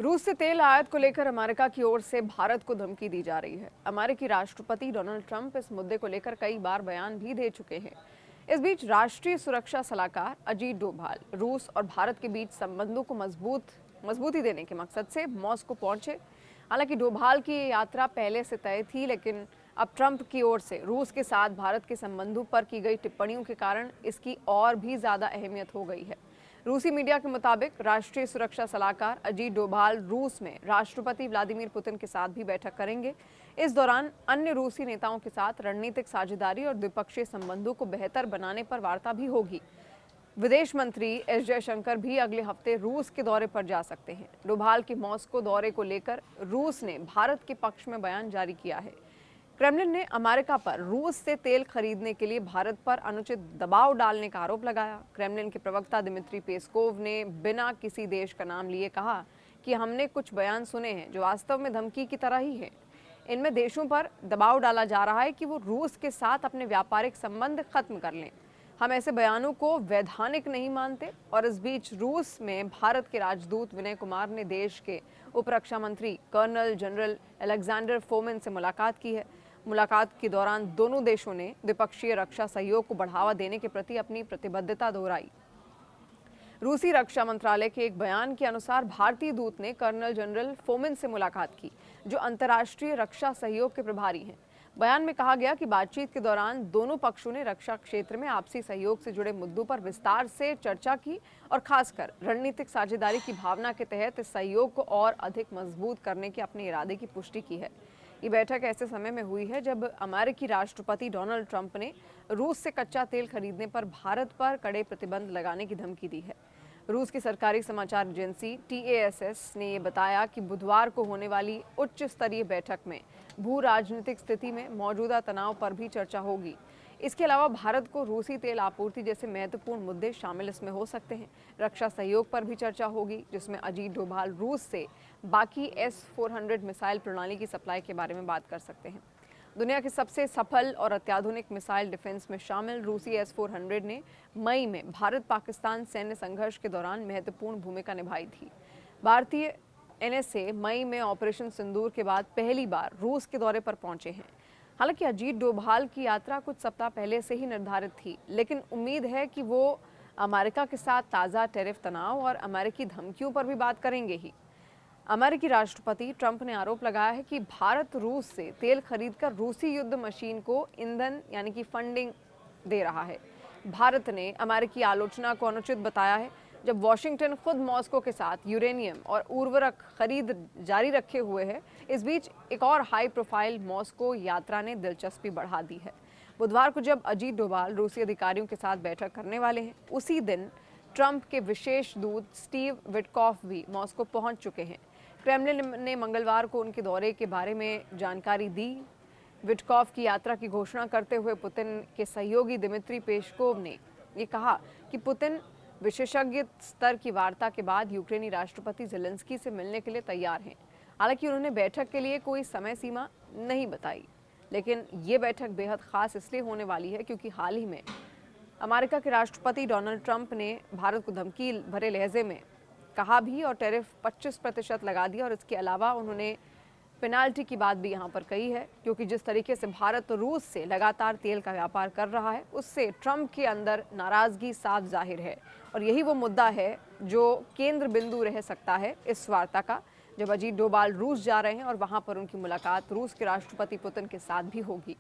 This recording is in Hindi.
रूस से तेल आयात को लेकर अमेरिका की ओर से भारत को धमकी दी जा रही है। अमेरिकी राष्ट्रपति डोनाल्ड ट्रंप इस मुद्दे को लेकर कई बार बयान भी दे चुके हैं। इस बीच राष्ट्रीय सुरक्षा सलाहकार अजीत डोभाल रूस और भारत के बीच संबंधों को मजबूती देने के मकसद से मॉस्को पहुंचे। हालांकि डोभाल की ये यात्रा पहले से तय थी, लेकिन अब ट्रंप की ओर से रूस के साथ भारत के संबंधों पर की गई टिप्पणियों के कारण इसकी और भी ज्यादा अहमियत हो गई है। रूसी मीडिया के मुताबिक राष्ट्रीय सुरक्षा सलाहकार अजीत डोभाल रूस में राष्ट्रपति व्लादिमीर पुतिन के साथ भी बैठक करेंगे। इस दौरान अन्य रूसी नेताओं के साथ रणनीतिक साझेदारी और द्विपक्षीय संबंधों को बेहतर बनाने पर वार्ता भी होगी। विदेश मंत्री एस जयशंकर भी अगले हफ्ते रूस के दौरे पर जा सकते हैं। डोभाल के मॉस्को दौरे को लेकर रूस ने भारत के पक्ष में बयान जारी किया है। क्रेमलिन ने अमेरिका पर रूस से तेल खरीदने के लिए भारत पर अनुचित दबाव डालने का आरोप लगाया। क्रेमलिन के प्रवक्ता दिमित्री पेस्कोव ने बिना किसी देश का नाम लिए कहा कि हमने कुछ बयान सुने हैं जो वास्तव में धमकी की तरह ही हैं। इनमें देशों पर दबाव डाला जा रहा है कि वो रूस के साथ अपने व्यापारिक संबंध खत्म कर लें। हम ऐसे बयानों को वैधानिक नहीं मानते। और इस बीच रूस में भारत के राजदूत विनय कुमार ने देश के उपरक्षा मंत्री कर्नल जनरल अलेक्जेंडर फोमिन से मुलाकात की है। मुलाकात के दौरान दोनों देशों ने द्विपक्षीय रक्षा सहयोग को बढ़ावा देने के प्रति अपनी प्रतिबद्धता दोहराई। रूसी रक्षा मंत्रालय के एक बयान के अनुसार भारतीय दूत ने कर्नल जनरल फोमिन से मुलाकात की, जो अंतर्राष्ट्रीय रक्षा सहयोग के प्रभारी हैं। बयान में कहा गया कि बातचीत के दौरान दोनों पक्षों ने रक्षा क्षेत्र में आपसी सहयोग से जुड़े मुद्दों पर विस्तार से चर्चा की और खासकर रणनीतिक साझेदारी की भावना के तहत इस सहयोग को और अधिक मजबूत करने के अपने इरादे की पुष्टि की है। ये बैठक ऐसे समय में हुई है जब अमेरिकी राष्ट्रपति डोनाल्ड ट्रंप ने रूस से कच्चा तेल खरीदने पर भारत पर कड़े प्रतिबंध लगाने की धमकी दी है। रूस की सरकारी समाचार एजेंसी TASS ने ये बताया कि बुधवार को होने वाली उच्च स्तरीय बैठक में भू राजनीतिक स्थिति में मौजूदा तनाव पर भी चर्चा होगी। इसके अलावा भारत को रूसी तेल आपूर्ति जैसे महत्वपूर्ण मुद्दे शामिल इसमें हो सकते हैं। रक्षा सहयोग पर भी चर्चा होगी, जिसमें अजीत डोभाल रूस से बाकी S-400 मिसाइल प्रणाली की सप्लाई के बारे में बात कर सकते हैं। दुनिया के सबसे सफल और अत्याधुनिक मिसाइल डिफेंस में शामिल रूसी S-400 ने मई में भारत पाकिस्तान सैन्य संघर्ष के दौरान महत्वपूर्ण भूमिका निभाई थी। भारतीय NSA मई में ऑपरेशन सिंदूर के बाद पहली बार रूस के दौरे पर पहुंचे हैं। हालांकि अजीत डोभाल की यात्रा कुछ सप्ताह पहले से ही निर्धारित थी, लेकिन उम्मीद है कि वो अमेरिका के साथ ताज़ा टैरिफ तनाव और अमेरिकी धमकियों पर भी बात करेंगे ही। अमेरिकी राष्ट्रपति ट्रंप ने आरोप लगाया है कि भारत रूस से तेल खरीदकर रूसी युद्ध मशीन को ईंधन यानी कि फंडिंग दे रहा है। भारत ने अमेरिकी आलोचना को अनुचित बताया है, जब वॉशिंगटन खुद मॉस्को के साथ यूरेनियम और उर्वरक खरीद जारी रखे हुए है। इस बीच एक और हाई प्रोफाइल मॉस्को यात्रा ने दिलचस्पी बढ़ा दी है। बुधवार को जब अजीत डोभाल रूसी अधिकारियों के साथ बैठक करने वाले हैं, उसी दिन ट्रंप के विशेष दूत स्टीव विटकॉफ भी मॉस्को पहुंच चुके हैं। क्रेमलिन ने मंगलवार को उनके दौरे के बारे में जानकारी दी। विटकॉफ की यात्रा की घोषणा करते हुए पुतिन के सहयोगी दिमित्री पेस्कोव ने ये कहा कि पुतिन विशेषज्ञ स्तर की वार्ता के बाद यूक्रेनी राष्ट्रपति ज़ेलेंस्की से मिलने के लिए तैयार हैं। हालांकि उन्होंने बैठक के लिए कोई समय सीमा नहीं बताई, लेकिन ये बैठक बेहद खास इसलिए होने वाली है क्योंकि हाल ही में अमेरिका के राष्ट्रपति डोनाल्ड ट्रंप ने भारत को धमकी भरे लहजे में कहा भी और टैरिफ 25% लगा दिया। और इसके अलावा उन्होंने पेनाल्टी की बात भी यहाँ पर कही है, क्योंकि जिस तरीके से भारत रूस से लगातार तेल का व्यापार कर रहा है, उससे ट्रंप के अंदर नाराजगी साफ जाहिर है। और यही वो मुद्दा है जो केंद्र बिंदु रह सकता है इस वार्ता का, जब अजीत डोभाल रूस जा रहे हैं और वहाँ पर उनकी मुलाकात रूस के राष्ट्रपति पुतिन के साथ भी होगी।